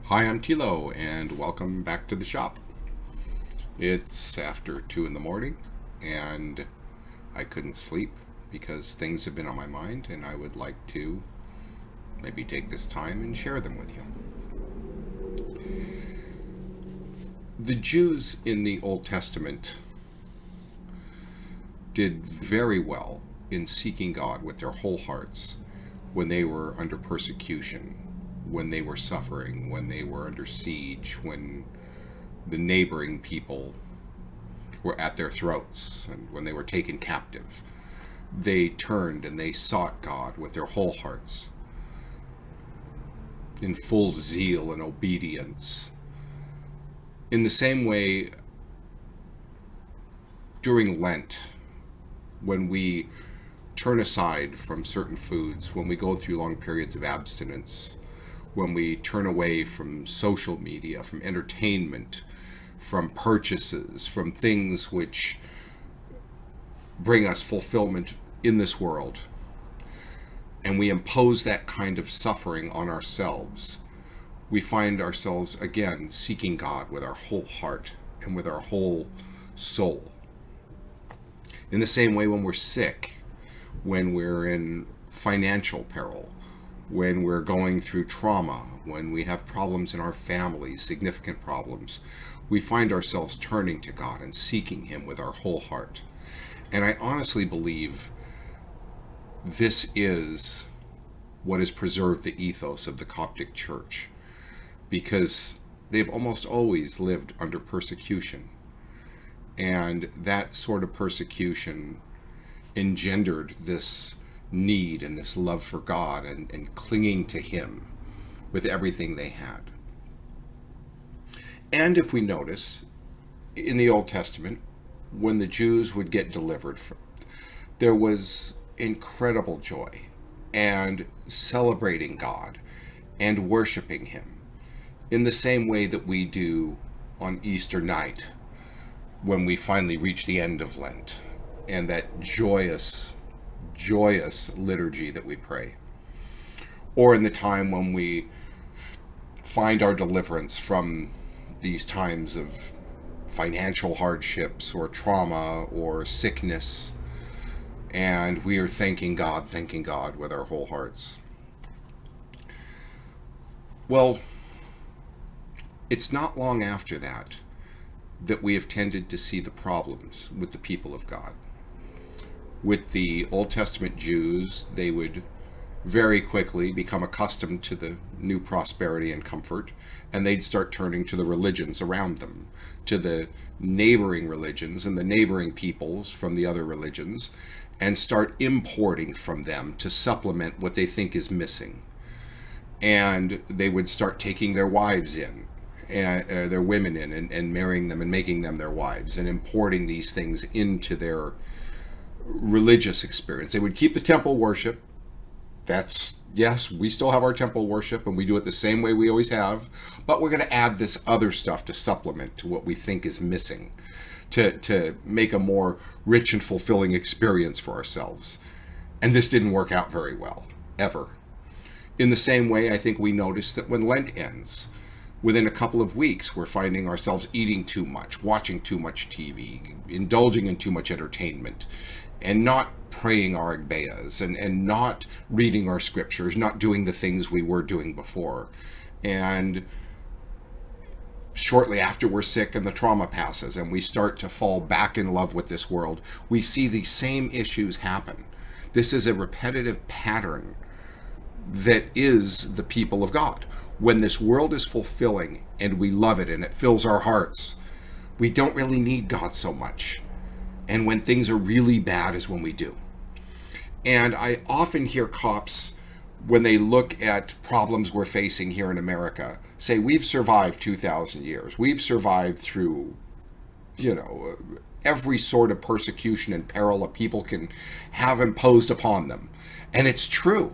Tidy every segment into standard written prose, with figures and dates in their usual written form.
Hi, I'm Tilo, and welcome back to the shop. It's after 2 in the morning, and I couldn't sleep because things have been on my mind, and I would like to maybe take this time and share them with you. The Jews in the Old Testament did very well in seeking God with their whole hearts when they were under persecution, when they were suffering, when they were under siege, when the neighboring people were at their throats, and when they were taken captive. They turned and they sought God with their whole hearts, in full zeal and obedience. In the same way, during Lent, when we turn aside from certain foods, when we go through long periods of abstinence, when we turn away from social media, from entertainment, from purchases, from things which bring us fulfillment in this world, and we impose that kind of suffering on ourselves, we find ourselves again seeking God with our whole heart and with our whole soul. In the same way, when we're sick, when we're in financial peril, when we're going through trauma, when we have problems in our families, significant problems, we find ourselves turning to God and seeking Him with our whole heart. And I honestly believe this is what has preserved the ethos of the Coptic Church, because they've almost always lived under persecution. And that sort of persecution engendered this need and this love for God and clinging to Him with everything they had. And if we notice, in the Old Testament, when the Jews would get delivered, there was incredible joy and celebrating God and worshiping Him in the same way that we do on Easter night when we finally reach the end of Lent, and that joyous liturgy that we pray. Or in the time when we find our deliverance from these times of financial hardships or trauma or sickness, and we are thanking God with our whole hearts. Well, it's not long after that we have tended to see the problems with the people of God. With the Old Testament Jews, they would very quickly become accustomed to the new prosperity and comfort, and they'd start turning to the religions around them, to the neighboring religions and the neighboring peoples from the other religions, and start importing from them to supplement what they think is missing. And they would start taking their wives in, and their women in, and marrying them and making them their wives, and importing these things into their religious experience. They would keep the temple worship. Yes, we still have our temple worship, and we do it the same way we always have, but we're going to add this other stuff to supplement to what we think is missing, to make a more rich and fulfilling experience for ourselves. And this didn't work out very well, ever. In the same way, I think we noticed that when Lent ends, within a couple of weeks, we're finding ourselves eating too much, watching too much TV, indulging in too much entertainment, and not praying our Agbayas, and not reading our scriptures, not doing the things we were doing before. And shortly after we're sick and the trauma passes and we start to fall back in love with this world, we see these same issues happen. This is a repetitive pattern that is the people of God. When this world is fulfilling and we love it and it fills our hearts, we don't really need God so much. And when things are really bad is when we do. And I often hear cops, when they look at problems we're facing here in America, say, we've survived 2,000 years. We've survived through, every sort of persecution and peril that people can have imposed upon them. And it's true.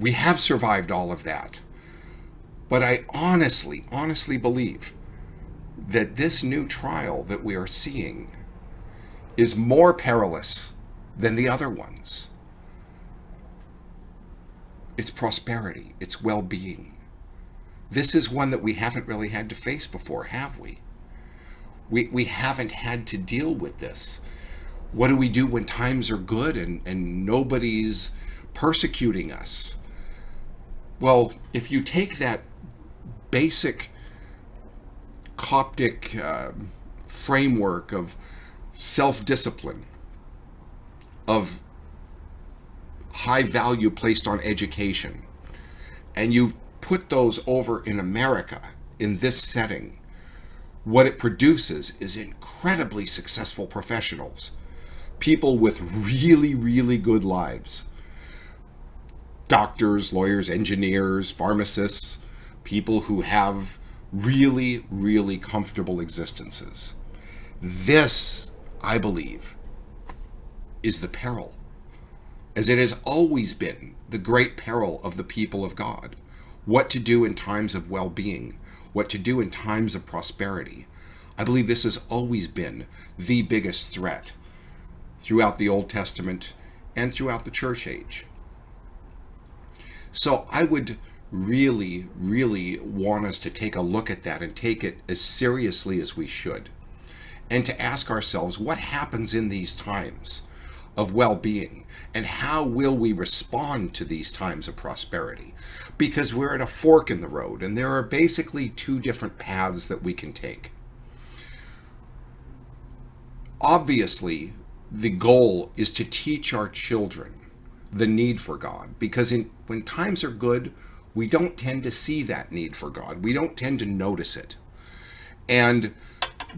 We have survived all of that. But I honestly believe that this new trial that we are seeing is more perilous than the other ones. It's prosperity, it's well-being, This is one that we haven't really had to face before, have we? We haven't had to deal with this. What do we do when times are good and nobody's persecuting us? Well, if you take that basic Coptic framework of self-discipline, of high value placed on education, and you put those over in America in this setting, what it produces is incredibly successful professionals, people with really, really good lives. Doctors, lawyers, engineers, pharmacists, people who have really, really comfortable existences. This, I believe, is the peril, as it has always been the great peril of the people of God. What to do in times of well-being, what to do in times of prosperity. I believe this has always been the biggest threat throughout the Old Testament and throughout the church age. So I would really, really want us to take a look at that and take it as seriously as we should. And to ask ourselves, what happens in these times of well-being? And how will we respond to these times of prosperity? Because we're at a fork in the road, and there are basically two different paths that we can take. Obviously, the goal is to teach our children the need for God, because when times are good, we don't tend to see that need for God. We don't tend to notice it. And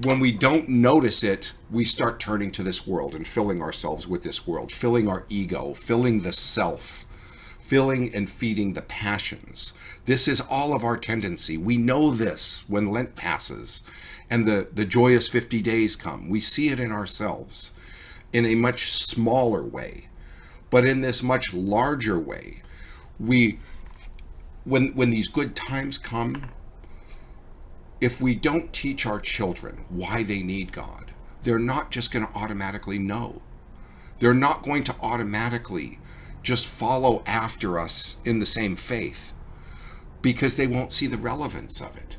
when we don't notice it, we start turning to this world and filling ourselves with this world, filling our ego, filling the self, filling and feeding the passions. This is all of our tendency. We know this when Lent passes and the joyous 50 days come. We see it in ourselves in a much smaller way. But in this much larger way, when these good times come, if we don't teach our children why they need God, they're not just going to automatically know. They're not going to automatically just follow after us in the same faith, because they won't see the relevance of it.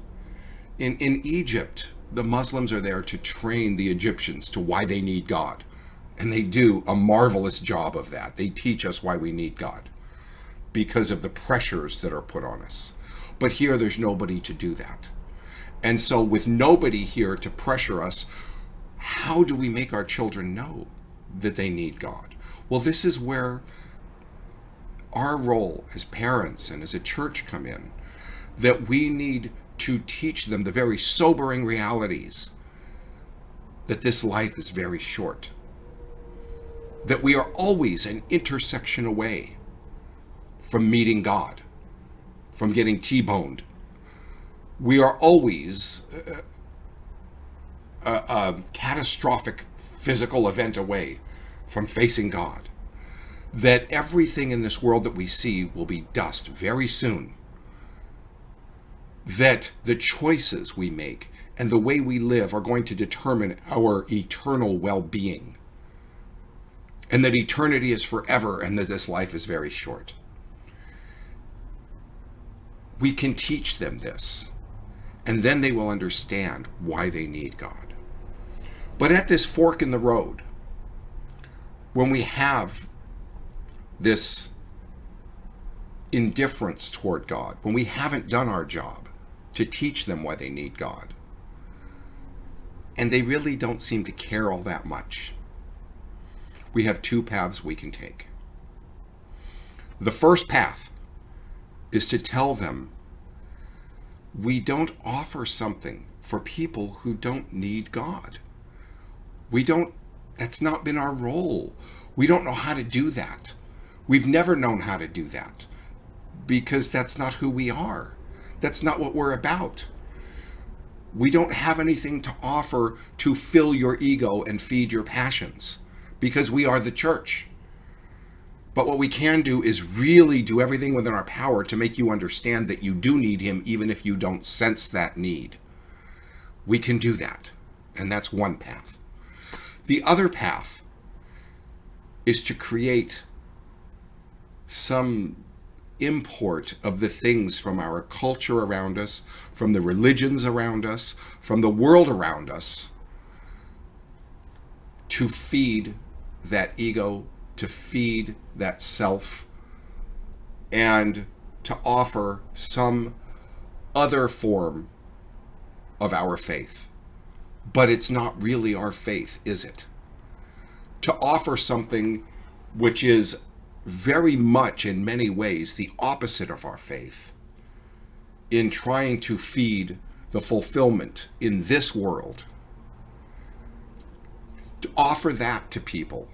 In Egypt, the Muslims are there to train the Egyptians to why they need God. And they do a marvelous job of that. They teach us why we need God because of the pressures that are put on us. But here there's nobody to do that. And so with nobody here to pressure us, how do we make our children know that they need God? Well, this is where our role as parents and as a church come in, that we need to teach them the very sobering realities that this life is very short, that we are always an intersection away from meeting God, from getting T-boned. We are always a catastrophic physical event away from facing God. That everything in this world that we see will be dust very soon. That the choices we make and the way we live are going to determine our eternal well-being. And that eternity is forever and that this life is very short. We can teach them this, and then they will understand why they need God. But at this fork in the road, when we have this indifference toward God, when we haven't done our job to teach them why they need God, and they really don't seem to care all that much, we have two paths we can take. The first path is to tell them we don't offer something for people who don't need God. That's not been our role. We don't know how to do that. We've never known how to do that because that's not who we are. That's not what we're about. We don't have anything to offer to fill your ego and feed your passions because we are the church. But what we can do is really do everything within our power to make you understand that you do need him even if you don't sense that need. We can do that, and that's one path. The other path is to create some import of the things from our culture around us, from the religions around us, from the world around us, to feed that ego, to feed that self, and to offer some other form of our faith. But it's not really our faith, is it? To offer something which is very much, in many ways, the opposite of our faith, in trying to feed the fulfillment in this world. To offer that to people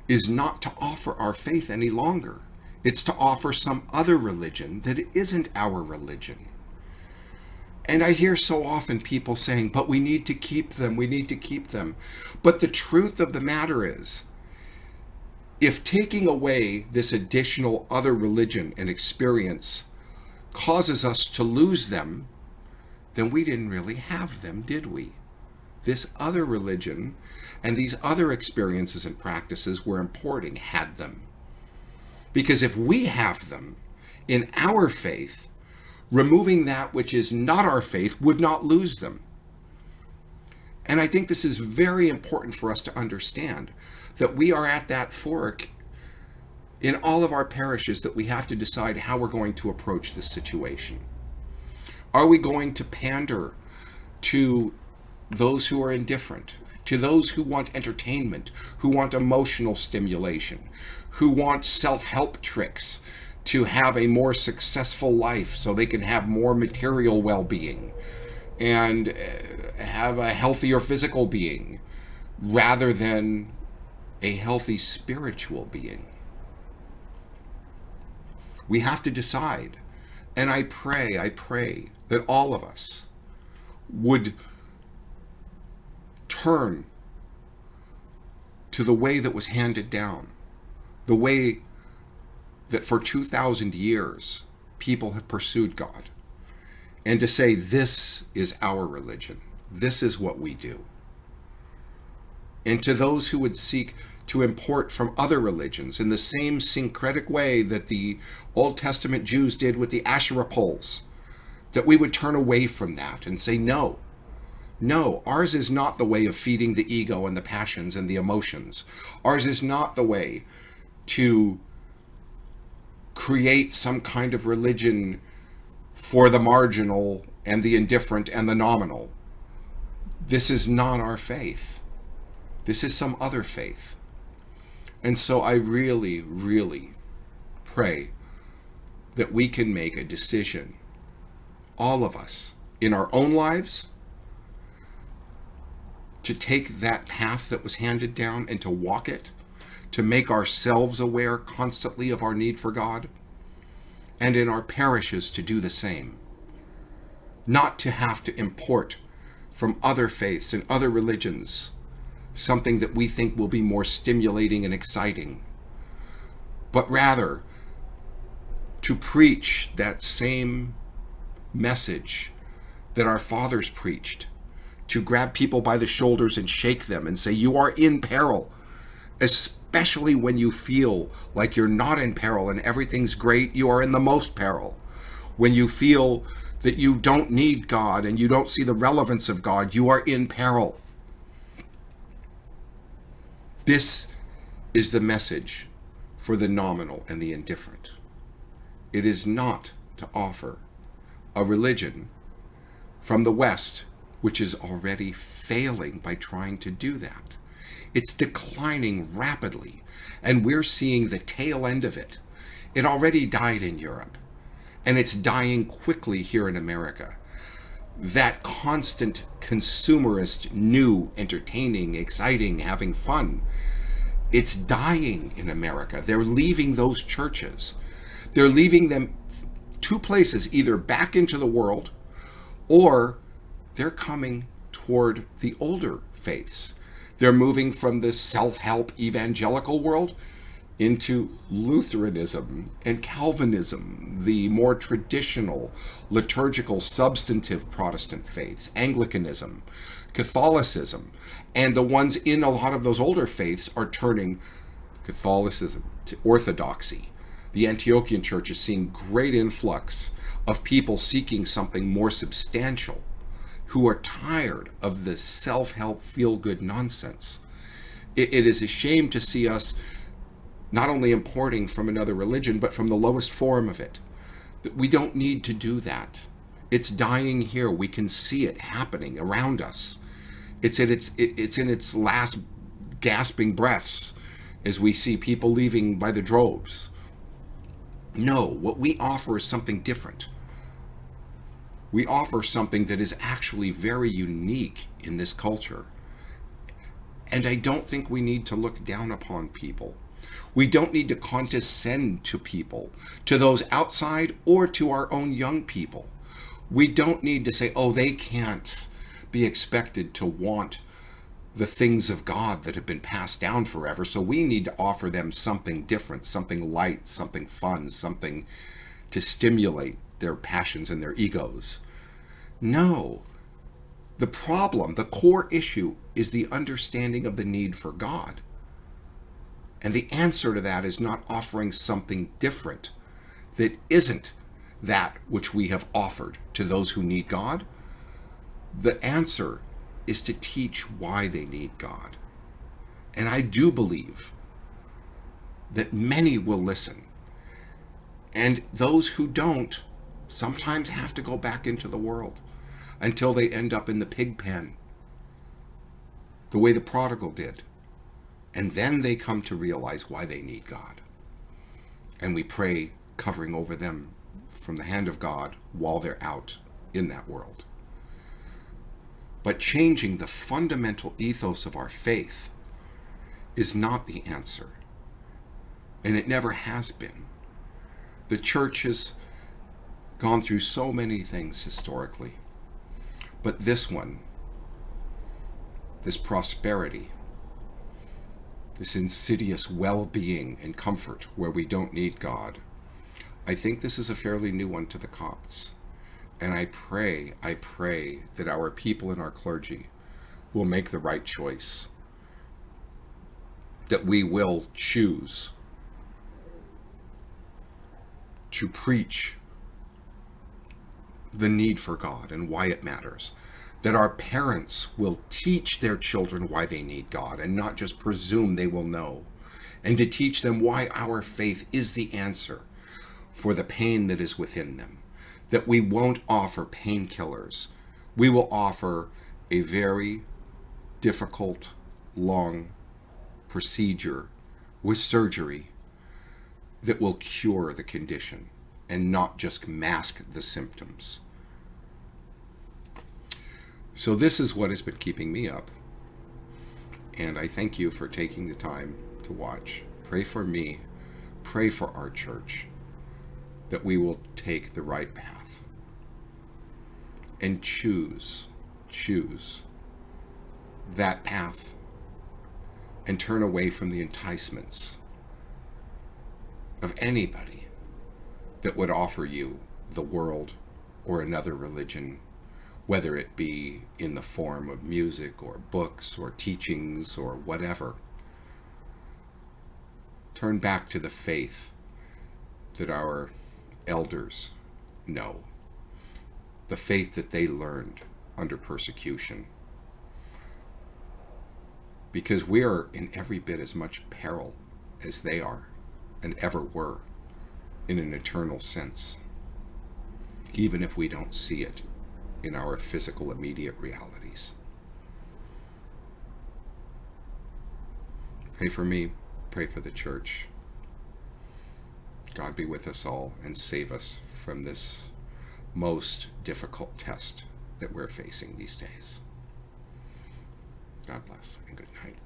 is not to offer our faith any longer. It's to offer some other religion that isn't our religion. And I hear so often people saying, but we need to keep them, we need to keep them. But the truth of the matter is, if taking away this additional other religion and experience causes us to lose them, then we didn't really have them, did we? This other religion and these other experiences and practices we're importing had them. Because if we have them in our faith, removing that which is not our faith would not lose them. And I think this is very important for us to understand, that we are at that fork in all of our parishes, that we have to decide how we're going to approach this situation. Are we going to pander to those who are indifferent, to those who want entertainment, who want emotional stimulation, who want self-help tricks to have a more successful life so they can have more material well-being and have a healthier physical being rather than a healthy spiritual being? We have to decide. And I pray that all of us would turn to the way that was handed down, the way that for 2,000 years people have pursued God, and to say, this is our religion, this is what we do. And to those who would seek to import from other religions in the same syncretic way that the Old Testament Jews did with the Asherah poles, that we would turn away from that and say, no, ours is not the way of feeding the ego and the passions and the emotions. Ours is not the way to create some kind of religion for the marginal and the indifferent and the nominal. This is not our faith. This is some other faith. And so I really, really pray that we can make a decision, all of us, in our own lives, to take that path that was handed down and to walk it, to make ourselves aware constantly of our need for God, and in our parishes to do the same. Not to have to import from other faiths and other religions something that we think will be more stimulating and exciting, but rather to preach that same message that our fathers preached, to grab people by the shoulders and shake them and say, you are in peril, especially when you feel like you're not in peril and everything's great. You are in the most peril. When you feel that you don't need God and you don't see the relevance of God, you are in peril. This is the message for the nominal and the indifferent. It is not to offer a religion from the West, which is already failing by trying to do that. It's declining rapidly, and we're seeing the tail end of it. It already died in Europe, and it's dying quickly here in America. That constant consumerist, new, entertaining, exciting, having fun, it's dying in America. They're leaving those churches. They're leaving them two places, either back into the world, or they're coming toward the older faiths. They're moving from the self-help evangelical world into Lutheranism and Calvinism, the more traditional, liturgical, substantive Protestant faiths, Anglicanism, Catholicism, and the ones in a lot of those older faiths are turning Catholicism to Orthodoxy. The Antiochian church is seeing great influx of people seeking something more substantial, who are tired of the self-help, feel-good nonsense. It is a shame to see us not only importing from another religion, but from the lowest form of it. We don't need to do that. It's dying here. We can see it happening around us. It's in its last gasping breaths as we see people leaving by the droves. No, what we offer is something different. We offer something that is actually very unique in this culture. And I don't think we need to look down upon people. We don't need to condescend to people, to those outside or to our own young people. We don't need to say, oh, they can't be expected to want the things of God that have been passed down forever. So we need to offer them something different, something light, something fun, something to stimulate their passions and their egos. No. The problem, the core issue, is the understanding of the need for God. And the answer to that is not offering something different that isn't that which we have offered to those who need God. The answer is to teach why they need God. And I do believe that many will listen. And those who don't sometimes have to go back into the world until they end up in the pig pen, the way the prodigal did. And then they come to realize why they need God. And we pray covering over them from the hand of God while they're out in that world. But changing the fundamental ethos of our faith is not the answer. And it never has been. The church has gone through so many things historically. But this one, this prosperity, this insidious well-being and comfort where we don't need God, I think this is a fairly new one to the Copts. And I pray that our people and our clergy will make the right choice. That we will choose to preach the need for God and why it matters. That our parents will teach their children why they need God and not just presume they will know. And to teach them why our faith is the answer for the pain that is within them. That we won't offer painkillers. We will offer a very difficult, long procedure with surgery that will cure the condition and not just mask the symptoms. So this is what has been keeping me up. And I thank you for taking the time to watch. Pray for me. Pray for our church. That we will take the right path. And choose that path. And turn away from the enticements of anybody that would offer you the world or another religion, whether it be in the form of music or books or teachings or whatever. Turn back to the faith that our elders know, the faith that they learned under persecution. Because we are in every bit as much peril as they are and ever were in an eternal sense, even if we don't see it in our physical immediate realities. Pray for me, pray for the church. God be with us all and save us from this most difficult test that we're facing these days. God bless and good night.